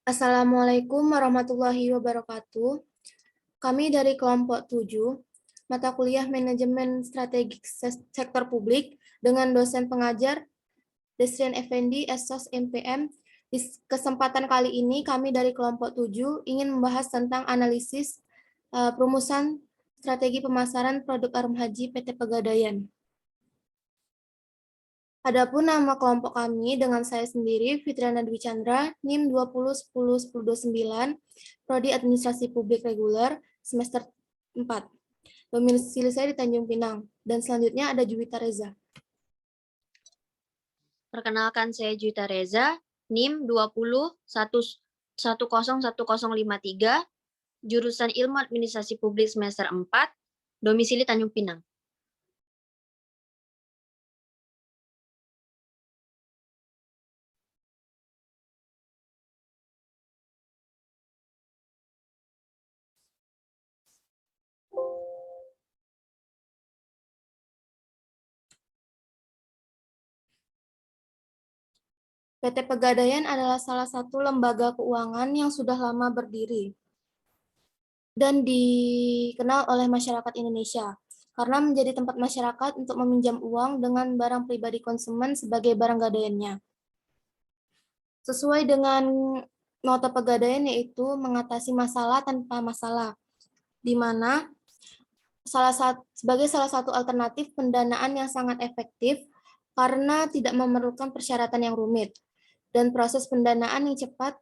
Assalamualaikum warahmatullahi wabarakatuh. Kami dari kelompok 7, mata kuliah Manajemen Strategik Sektor Publik dengan dosen pengajar Desrian Effendi, SOS MPM. Di kesempatan kali ini kami dari kelompok 7 ingin membahas tentang analisis perumusan strategi pemasaran produk Arum Haji PT Pegadaian. Adapun nama kelompok kami dengan saya sendiri, Fitriana Dwi Chandra, NIM 20101029, Prodi Administrasi Publik Reguler, semester 4. Domisili saya di Tanjung Pinang. Dan selanjutnya ada Juwita Reza. Perkenalkan, saya Juwita Reza, NIM 20101053, jurusan Ilmu Administrasi Publik semester 4, domisili Tanjung Pinang. PT Pegadaian adalah salah satu lembaga keuangan yang sudah lama berdiri dan dikenal oleh masyarakat Indonesia karena menjadi tempat masyarakat untuk meminjam uang dengan barang pribadi konsumen sebagai barang gadaiannya. Sesuai dengan nota Pegadaian, yaitu mengatasi masalah tanpa masalah, di mana sebagai salah satu alternatif pendanaan yang sangat efektif karena tidak memerlukan persyaratan yang rumit dan proses pendanaan yang cepat.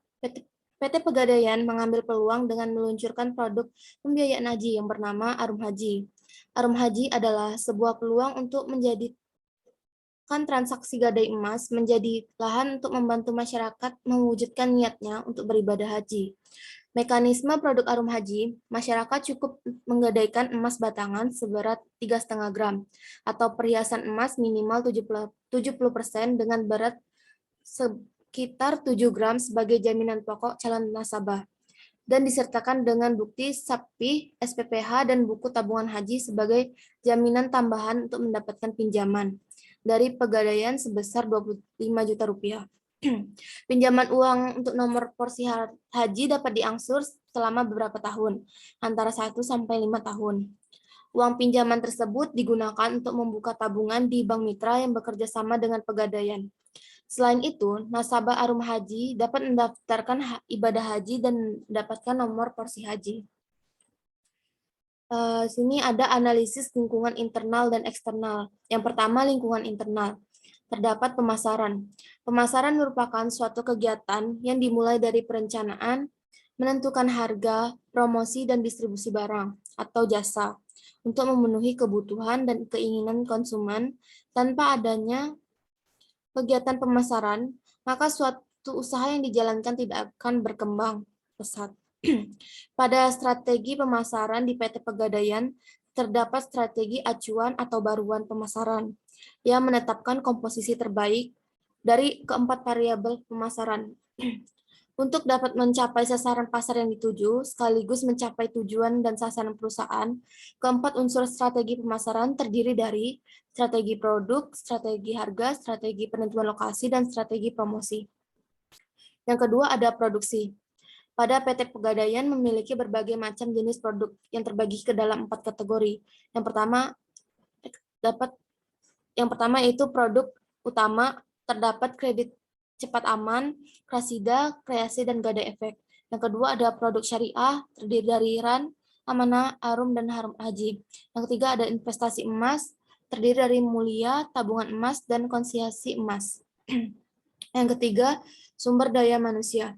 PT Pegadaian mengambil peluang dengan meluncurkan produk pembiayaan haji yang bernama Arum Haji. Arum Haji adalah sebuah peluang untuk menjadikan transaksi gadai emas menjadi lahan untuk membantu masyarakat mewujudkan niatnya untuk beribadah haji. Mekanisme produk Arum Haji, masyarakat cukup menggadaikan emas batangan seberat 3,5 gram atau perhiasan emas minimal 70% dengan berat sekitar 7 gram sebagai jaminan pokok calon nasabah dan disertakan dengan bukti SAPI, SPPH, dan buku tabungan haji sebagai jaminan tambahan untuk mendapatkan pinjaman dari Pegadaian sebesar 25 juta rupiah. Pinjaman uang untuk nomor porsi haji dapat diangsur selama beberapa tahun, antara 1 sampai 5 tahun. Uang pinjaman tersebut digunakan untuk membuka tabungan di bank mitra yang bekerja sama dengan Pegadaian. Selain itu, nasabah Arum Haji dapat mendaftarkan ibadah haji dan mendapatkan nomor porsi haji. Sini ada analisis lingkungan internal dan eksternal. Yang pertama, lingkungan internal. Terdapat pemasaran. Pemasaran merupakan suatu kegiatan yang dimulai dari perencanaan, menentukan harga, promosi, dan distribusi barang atau jasa untuk memenuhi kebutuhan dan keinginan konsumen. Tanpa adanya kegiatan pemasaran, maka suatu usaha yang dijalankan tidak akan berkembang pesat. Pada strategi pemasaran di PT Pegadaian, terdapat strategi acuan atau baruan pemasaran yang menetapkan komposisi terbaik dari keempat variabel pemasaran untuk dapat mencapai sasaran pasar yang dituju, sekaligus mencapai tujuan dan sasaran perusahaan. Keempat unsur strategi pemasaran terdiri dari strategi produk, strategi harga, strategi penentuan lokasi, dan strategi promosi. Yang kedua ada produksi. Pada PT Pegadaian memiliki berbagai macam jenis produk yang terbagi ke dalam 4 kategori. Yang pertama yaitu produk utama, terdapat kredit cepat aman, Krasida, Kreasi, dan Gadai Efek. Yang kedua ada produk syariah, terdiri dari RAN, Amanah, Arum, dan Harum Haji. Yang ketiga ada investasi emas, terdiri dari Mulia, tabungan emas, dan konsiasi emas. Yang ketiga, sumber daya manusia.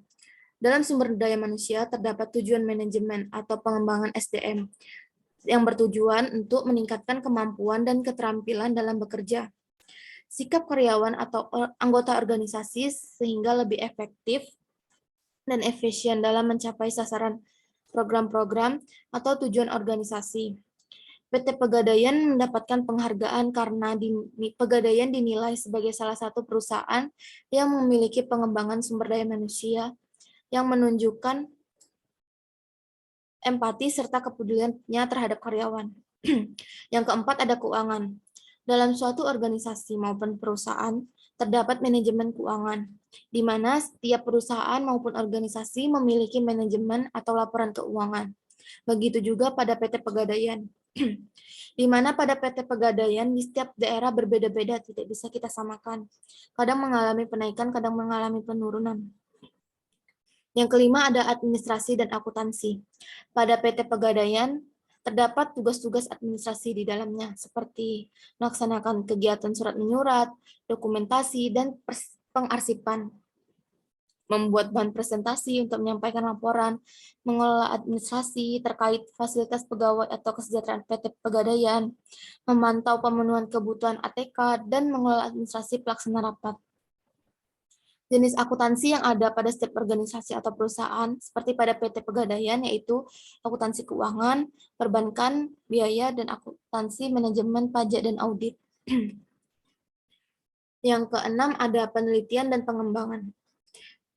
Dalam sumber daya manusia terdapat tujuan manajemen atau pengembangan SDM yang bertujuan untuk meningkatkan kemampuan dan keterampilan dalam bekerja. Sikap karyawan atau anggota organisasi sehingga lebih efektif dan efisien dalam mencapai sasaran program-program atau tujuan organisasi. PT Pegadaian mendapatkan penghargaan karena Pegadaian dinilai sebagai salah satu perusahaan yang memiliki pengembangan sumber daya manusia yang menunjukkan empati serta kepeduliannya terhadap karyawan. Yang keempat ada keuangan. Dalam suatu organisasi maupun perusahaan, terdapat manajemen keuangan, di mana setiap perusahaan maupun organisasi memiliki manajemen atau laporan keuangan. Begitu juga pada PT Pegadaian, di mana pada PT Pegadaian di setiap daerah berbeda-beda, tidak bisa kita samakan. Kadang mengalami penaikan, kadang mengalami penurunan. Yang kelima ada administrasi dan akuntansi. Pada PT Pegadaian terdapat tugas-tugas administrasi di dalamnya, seperti melaksanakan kegiatan surat menyurat, dokumentasi, dan pengarsipan, membuat bahan presentasi untuk menyampaikan laporan, mengelola administrasi terkait fasilitas pegawai atau kesejahteraan PT Pegadaian, memantau pemenuhan kebutuhan ATK, dan mengelola administrasi pelaksana rapat. Jenis akuntansi yang ada pada setiap organisasi atau perusahaan, seperti pada PT Pegadaian, yaitu akuntansi keuangan, perbankan, biaya, dan akuntansi manajemen pajak dan audit. Yang keenam ada penelitian dan pengembangan.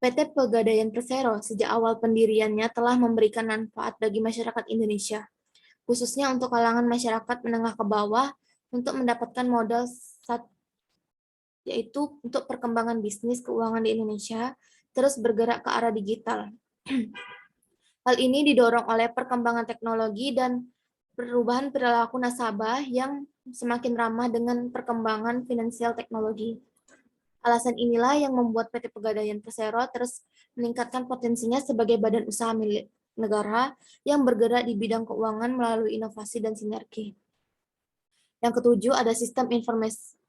PT Pegadaian Persero sejak awal pendiriannya telah memberikan manfaat bagi masyarakat Indonesia, khususnya untuk kalangan masyarakat menengah ke bawah, untuk mendapatkan modal yaitu untuk perkembangan bisnis keuangan di Indonesia terus bergerak ke arah digital. Hal ini didorong oleh perkembangan teknologi dan perubahan perilaku nasabah yang semakin ramah dengan perkembangan finansial teknologi. Alasan inilah yang membuat PT Pegadaian Persero terus meningkatkan potensinya sebagai badan usaha milik negara yang bergerak di bidang keuangan melalui inovasi dan sinergi. Yang ketujuh ada sistem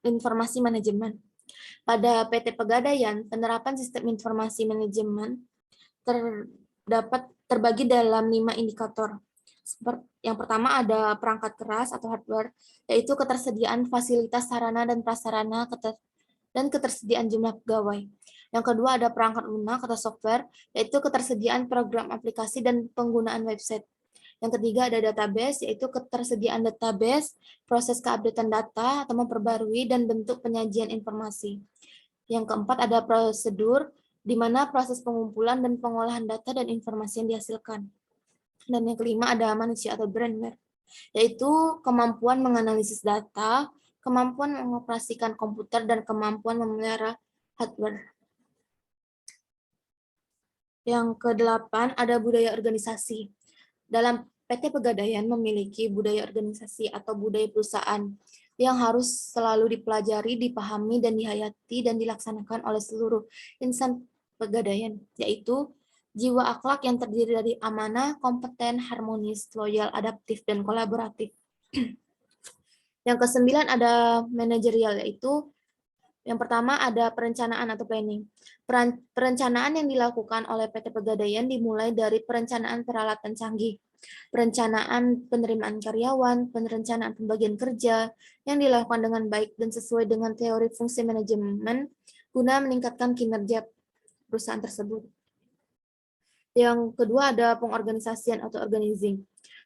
informasi manajemen. Pada PT Pegadaian, penerapan sistem informasi manajemen terbagi dalam 5 indikator. Yang pertama ada perangkat keras atau hardware, yaitu ketersediaan fasilitas sarana dan prasarana dan ketersediaan jumlah pegawai. Yang kedua ada perangkat lunak atau software, yaitu ketersediaan program aplikasi dan penggunaan website. Yang ketiga ada database, yaitu ketersediaan database, proses keupdatean data atau memperbarui, dan bentuk penyajian informasi. Yang keempat ada prosedur, di mana proses pengumpulan dan pengolahan data dan informasi yang dihasilkan. Dan yang kelima ada manusia atau brainware, yaitu kemampuan menganalisis data, kemampuan mengoperasikan komputer, dan kemampuan memelihara hardware. Yang kedelapan ada budaya organisasi. Dalam PT Pegadaian memiliki budaya organisasi atau budaya perusahaan yang harus selalu dipelajari, dipahami, dan dihayati dan dilaksanakan oleh seluruh insan Pegadaian, yaitu jiwa akhlak yang terdiri dari amanah, kompeten, harmonis, loyal, adaptif, dan kolaboratif. Yang kesembilan ada manajerial, yaitu yang pertama ada perencanaan atau planning. Perencanaan yang dilakukan oleh PT Pegadaian dimulai dari perencanaan peralatan canggih, perencanaan penerimaan karyawan, perencanaan pembagian kerja yang dilakukan dengan baik dan sesuai dengan teori fungsi manajemen guna meningkatkan kinerja perusahaan tersebut. Yang kedua ada pengorganisasian atau organizing.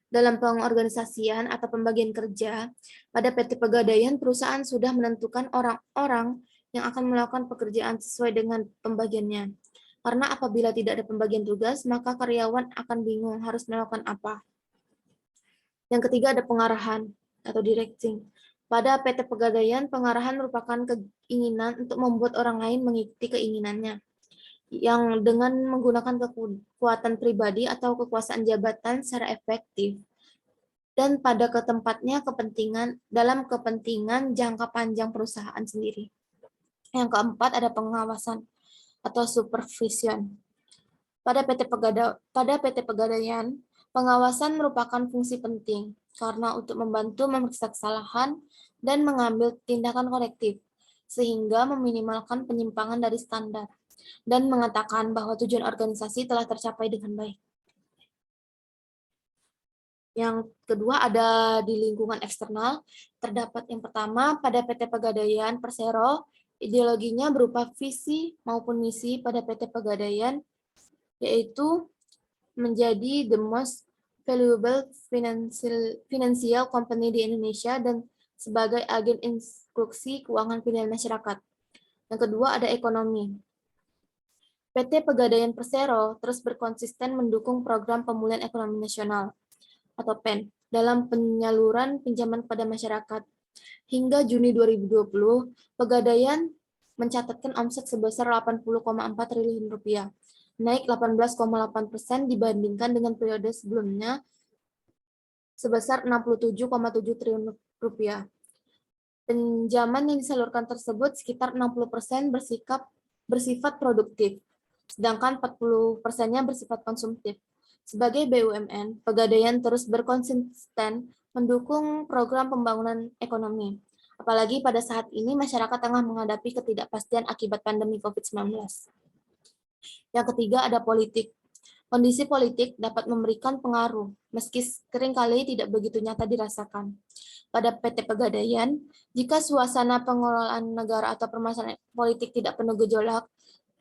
Dalam pengorganisasian atau pembagian kerja, pada PT Pegadaian perusahaan sudah menentukan orang-orang yang akan melakukan pekerjaan sesuai dengan pembagiannya. Karena apabila tidak ada pembagian tugas, maka karyawan akan bingung harus melakukan apa. Yang ketiga ada pengarahan atau directing. Pada PT Pegadaian, pengarahan merupakan keinginan untuk membuat orang lain mengikuti keinginannya, yang dengan menggunakan kekuatan pribadi atau kekuasaan jabatan secara efektif dan pada tempatnya dalam kepentingan jangka panjang perusahaan sendiri. Yang keempat ada pengawasan atau supervision. Pada PT Pegadaian, pengawasan merupakan fungsi penting karena untuk membantu memeriksa kesalahan dan mengambil tindakan korektif sehingga meminimalkan penyimpangan dari standar dan mengatakan bahwa tujuan organisasi telah tercapai dengan baik. Yang kedua ada di lingkungan eksternal, terdapat yang pertama pada PT Pegadaian Persero, ideologinya berupa visi maupun misi pada PT Pegadaian, yaitu menjadi the most valuable financial company di Indonesia dan sebagai agen instruksi keuangan pilihan masyarakat. Yang kedua ada ekonomi. PT Pegadaian Persero terus berkonsisten mendukung program pemulihan ekonomi nasional atau PEN dalam penyaluran pinjaman kepada masyarakat. Hingga Juni 2020, Pegadaian mencatatkan omset sebesar 80,4 triliun rupiah, naik 18,8% dibandingkan dengan periode sebelumnya sebesar 67,7 triliun rupiah. Pinjaman yang disalurkan tersebut sekitar 60% bersifat produktif, sedangkan 40%-nya bersifat konsumtif. Sebagai BUMN, Pegadaian terus berkonsisten mendukung program pembangunan ekonomi. Apalagi pada saat ini masyarakat tengah menghadapi ketidakpastian akibat pandemi COVID-19. Yang ketiga ada politik. Kondisi politik dapat memberikan pengaruh, meski seringkali tidak begitu nyata dirasakan. Pada PT Pegadaian, jika suasana pengelolaan negara atau permasalahan politik tidak penuh gejolak,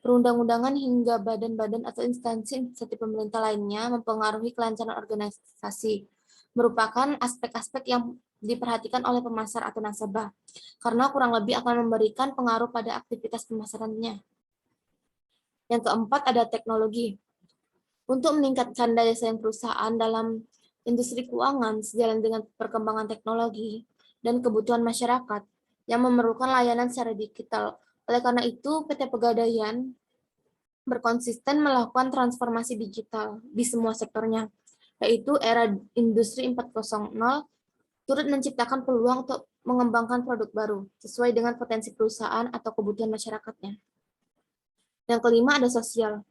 perundang-undangan hingga badan-badan atau instansi pemerintah lainnya mempengaruhi kelancaran organisasi, merupakan aspek-aspek yang diperhatikan oleh pemasar atau nasabah, karena kurang lebih akan memberikan pengaruh pada aktivitas pemasarannya. Yang keempat ada teknologi. Untuk meningkatkan daya saing perusahaan dalam industri keuangan sejalan dengan perkembangan teknologi dan kebutuhan masyarakat yang memerlukan layanan secara digital. Oleh karena itu, PT Pegadaian berkonsisten melakukan transformasi digital di semua sektornya, yaitu era industri 4.0 turut menciptakan peluang untuk mengembangkan produk baru sesuai dengan potensi perusahaan atau kebutuhan masyarakatnya. Yang kelima ada sosial.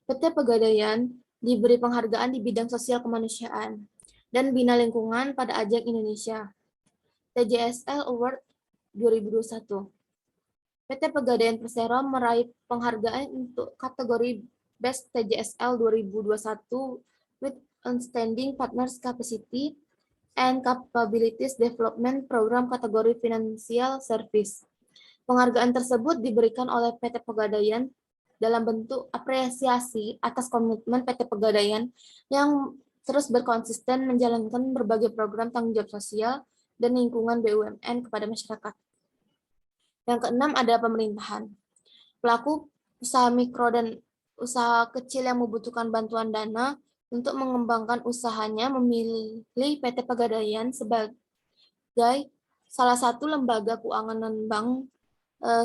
PT Pegadaian diberi penghargaan di bidang sosial kemanusiaan dan bina lingkungan pada Ajang Indonesia TJSL Award 2021. PT Pegadaian Persero meraih penghargaan untuk kategori Best TJSL 2021 with Outstanding Partners Capacity and Capabilities Development Program kategori Financial Service. Penghargaan tersebut diberikan oleh PT Pegadaian dalam bentuk apresiasi atas komitmen PT Pegadaian yang terus berkonsisten menjalankan berbagai program tanggung jawab sosial dan lingkungan BUMN kepada masyarakat. Yang keenam ada pemerintahan. Pelaku usaha mikro dan usaha kecil yang membutuhkan bantuan dana untuk mengembangkan usahanya memilih PT Pegadaian sebagai salah satu lembaga keuangan non-bank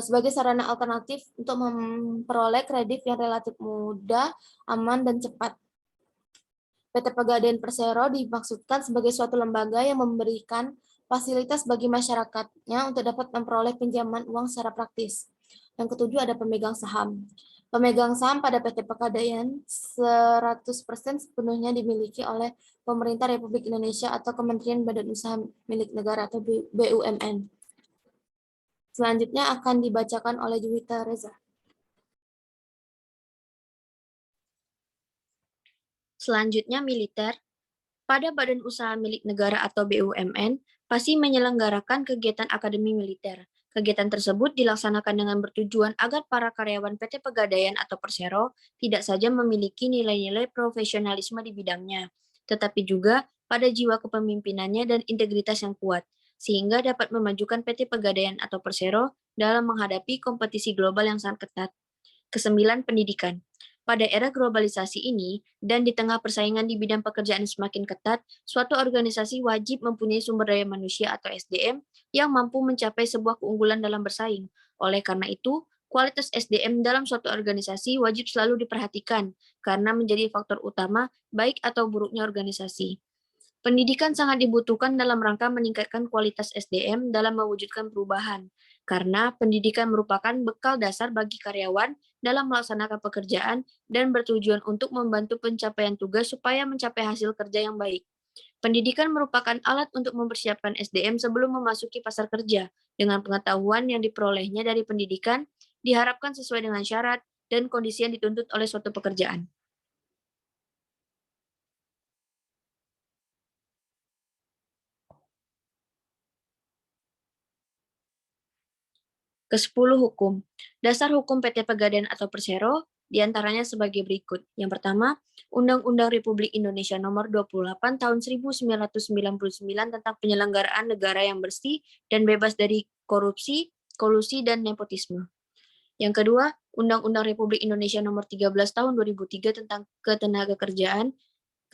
sebagai sarana alternatif untuk memperoleh kredit yang relatif mudah, aman, dan cepat. PT Pegadaian Persero dimaksudkan sebagai suatu lembaga yang memberikan fasilitas bagi masyarakatnya untuk dapat memperoleh pinjaman uang secara praktis. Yang ketujuh ada pemegang saham. Pemegang saham pada PT Pegadaian 100% sepenuhnya dimiliki oleh Pemerintah Republik Indonesia atau Kementerian Badan Usaha Milik Negara atau BUMN. Selanjutnya akan dibacakan oleh Juwita Reza. Selanjutnya militer. Pada Badan Usaha Milik Negara atau BUMN, pasti menyelenggarakan kegiatan akademi militer. Kegiatan tersebut dilaksanakan dengan bertujuan agar para karyawan PT Pegadaian atau Persero tidak saja memiliki nilai-nilai profesionalisme di bidangnya, tetapi juga pada jiwa kepemimpinannya dan integritas yang kuat, sehingga dapat memajukan PT Pegadaian atau Persero dalam menghadapi kompetisi global yang sangat ketat. Kesembilan, pendidikan. Pada era globalisasi ini, dan di tengah persaingan di bidang pekerjaan semakin ketat, suatu organisasi wajib mempunyai sumber daya manusia atau SDM yang mampu mencapai sebuah keunggulan dalam bersaing. Oleh karena itu, kualitas SDM dalam suatu organisasi wajib selalu diperhatikan, karena menjadi faktor utama baik atau buruknya organisasi. Pendidikan sangat dibutuhkan dalam rangka meningkatkan kualitas SDM dalam mewujudkan perubahan, karena pendidikan merupakan bekal dasar bagi karyawan dalam melaksanakan pekerjaan dan bertujuan untuk membantu pencapaian tugas supaya mencapai hasil kerja yang baik. Pendidikan merupakan alat untuk mempersiapkan SDM sebelum memasuki pasar kerja, dengan pengetahuan yang diperolehnya dari pendidikan diharapkan sesuai dengan syarat dan kondisi yang dituntut oleh suatu pekerjaan. Ke-10 hukum. Dasar hukum PT Pegadaian atau Persero diantaranya sebagai berikut. Yang pertama, Undang-Undang Republik Indonesia Nomor 28 Tahun 1999 tentang penyelenggaraan negara yang bersih dan bebas dari korupsi, kolusi, dan nepotisme. Yang kedua, Undang-Undang Republik Indonesia Nomor 13 Tahun 2003 tentang ketenagakerjaan.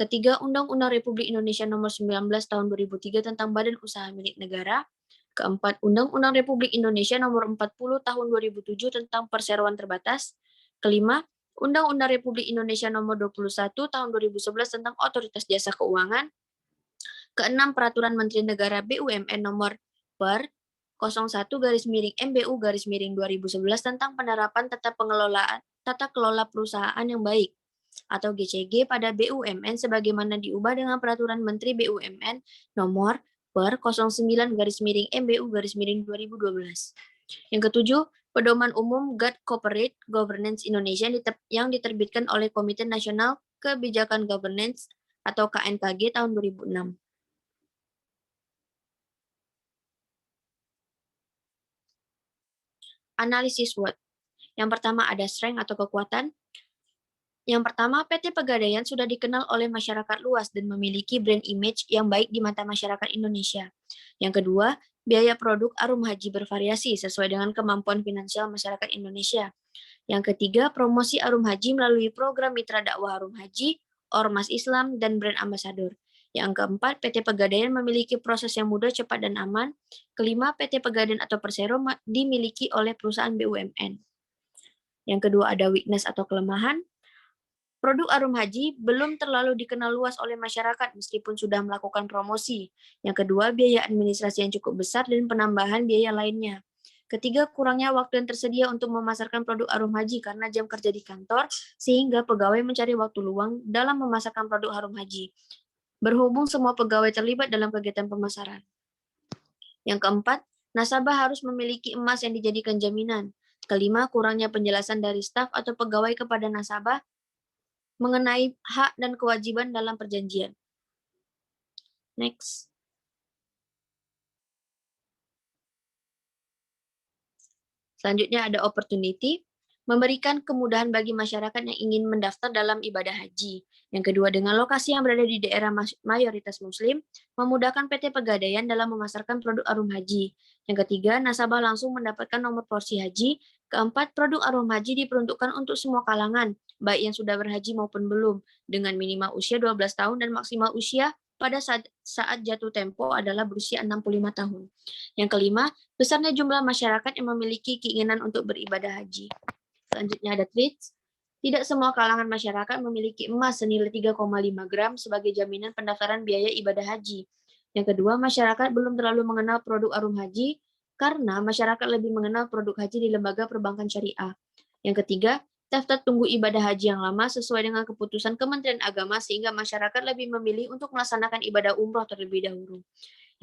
Ketiga, Undang-Undang Republik Indonesia Nomor 19 Tahun 2003 tentang Badan Usaha Milik Negara. Keempat, Undang-Undang Republik Indonesia Nomor 40 Tahun 2007 tentang Perseroan Terbatas. Kelima, Undang-Undang Republik Indonesia Nomor 21 Tahun 2011 tentang Otoritas Jasa Keuangan. Keenam, Peraturan Menteri Negara BUMN Nomor per 01/MBU/2011 tentang penerapan tata kelola perusahaan yang baik atau GCG pada BUMN sebagaimana diubah dengan Peraturan Menteri BUMN Nomor per 09/MBU/2012. Yang ketujuh, Pedoman Umum GAD Corporate Governance Indonesia yang diterbitkan oleh Komite Nasional Kebijakan Governance atau KNKG tahun 2006. Analisis SWOT. Yang pertama ada strength atau kekuatan. Yang pertama, PT Pegadaian sudah dikenal oleh masyarakat luas dan memiliki brand image yang baik di mata masyarakat Indonesia. Yang kedua, biaya produk Arum Haji bervariasi sesuai dengan kemampuan finansial masyarakat Indonesia. Yang ketiga, promosi Arum Haji melalui program Mitra Dakwah Arum Haji, Ormas Islam, dan brand ambassador. Yang keempat, PT Pegadaian memiliki proses yang mudah, cepat, dan aman. Kelima, PT Pegadaian atau Persero dimiliki oleh perusahaan BUMN. Yang kedua ada weakness atau kelemahan. Produk Arum Haji belum terlalu dikenal luas oleh masyarakat meskipun sudah melakukan promosi. Yang kedua, biaya administrasi yang cukup besar dan penambahan biaya lainnya. Ketiga, kurangnya waktu yang tersedia untuk memasarkan produk Arum Haji karena jam kerja di kantor, sehingga pegawai mencari waktu luang dalam memasarkan produk Arum Haji. Berhubung semua pegawai terlibat dalam kegiatan pemasaran. Yang keempat, nasabah harus memiliki emas yang dijadikan jaminan. Kelima, kurangnya penjelasan dari staf atau pegawai kepada nasabah mengenai hak dan kewajiban dalam perjanjian. Next. Selanjutnya ada opportunity, memberikan kemudahan bagi masyarakat yang ingin mendaftar dalam ibadah haji. Yang kedua, dengan lokasi yang berada di daerah mayoritas muslim, memudahkan PT Pegadaian dalam memasarkan produk Arum Haji. Yang ketiga, nasabah langsung mendapatkan nomor porsi haji. Keempat, produk Arum Haji diperuntukkan untuk semua kalangan, baik yang sudah berhaji maupun belum, dengan minimal usia 12 tahun dan maksimal usia pada saat jatuh tempo adalah berusia 65 tahun. Yang kelima, besarnya jumlah masyarakat yang memiliki keinginan untuk beribadah haji. Selanjutnya ada tweets. Tidak semua kalangan masyarakat memiliki emas senilai 3,5 gram sebagai jaminan pendaftaran biaya ibadah haji. Yang kedua, masyarakat belum terlalu mengenal produk Arum Haji karena masyarakat lebih mengenal produk haji di lembaga perbankan syariah. Yang ketiga, daftar tunggu ibadah haji yang lama sesuai dengan keputusan Kementerian Agama sehingga masyarakat lebih memilih untuk melaksanakan ibadah umroh terlebih dahulu.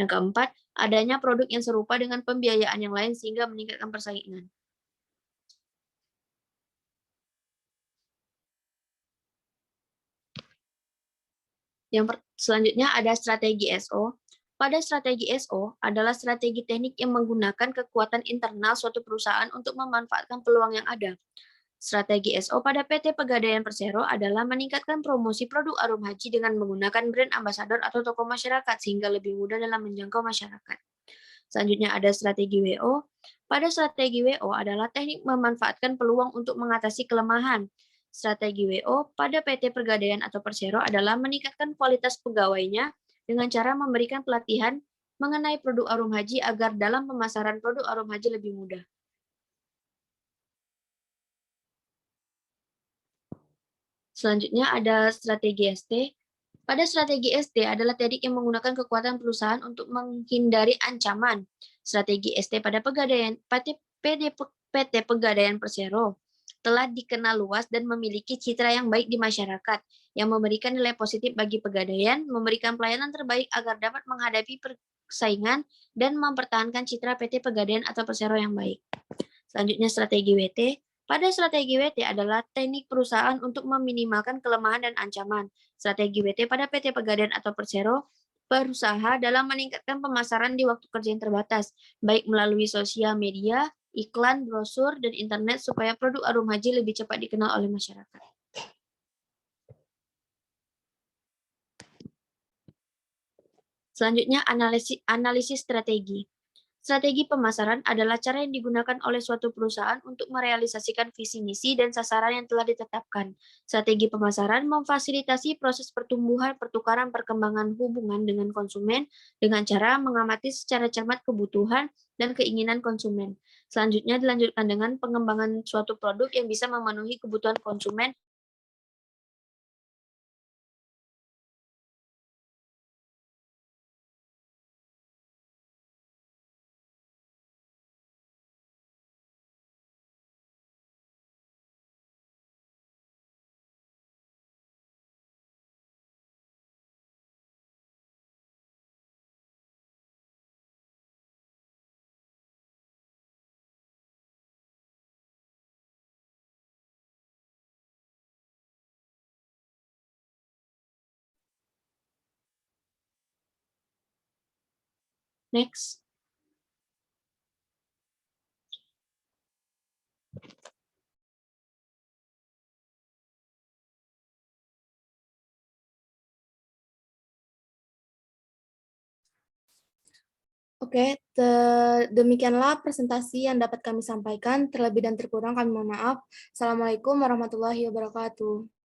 Yang keempat, adanya produk yang serupa dengan pembiayaan yang lain sehingga meningkatkan persaingan. Selanjutnya ada strategi SO. Pada strategi SO adalah strategi teknik yang menggunakan kekuatan internal suatu perusahaan untuk memanfaatkan peluang yang ada. Strategi SO pada PT Pegadaian Persero adalah meningkatkan promosi produk Arum Haji dengan menggunakan brand ambassador atau tokoh masyarakat sehingga lebih mudah dalam menjangkau masyarakat. Selanjutnya ada strategi WO. Pada strategi WO adalah teknik memanfaatkan peluang untuk mengatasi kelemahan. Strategi WO pada PT Pegadaian atau Persero adalah meningkatkan kualitas pegawainya dengan cara memberikan pelatihan mengenai produk Arum Haji agar dalam pemasaran produk Arum Haji lebih mudah. Selanjutnya ada strategi ST. Pada strategi ST adalah teknik yang menggunakan kekuatan perusahaan untuk menghindari ancaman. Strategi ST pada PT Pegadaian Persero telah dikenal luas dan memiliki citra yang baik di masyarakat, yang memberikan nilai positif bagi Pegadaian, memberikan pelayanan terbaik agar dapat menghadapi persaingan dan mempertahankan citra PT Pegadaian atau Persero yang baik. Selanjutnya strategi WT. Pada strategi WT adalah teknik perusahaan untuk meminimalkan kelemahan dan ancaman. Strategi WT pada PT Pegadaian atau Persero berusaha dalam meningkatkan pemasaran di waktu kerja yang terbatas, baik melalui sosial media, iklan, brosur, dan internet supaya produk Arum Haji lebih cepat dikenal oleh masyarakat. Selanjutnya analisis strategi. Strategi pemasaran adalah cara yang digunakan oleh suatu perusahaan untuk merealisasikan visi misi dan sasaran yang telah ditetapkan. Strategi pemasaran memfasilitasi proses pertumbuhan, pertukaran, perkembangan hubungan dengan konsumen dengan cara mengamati secara cermat kebutuhan dan keinginan konsumen. Selanjutnya dilanjutkan dengan pengembangan suatu produk yang bisa memenuhi kebutuhan konsumen. Next. Oke, demikianlah presentasi yang dapat kami sampaikan. Terlebih dan terkurang kami mohon maaf. Assalamualaikum warahmatullahi wabarakatuh.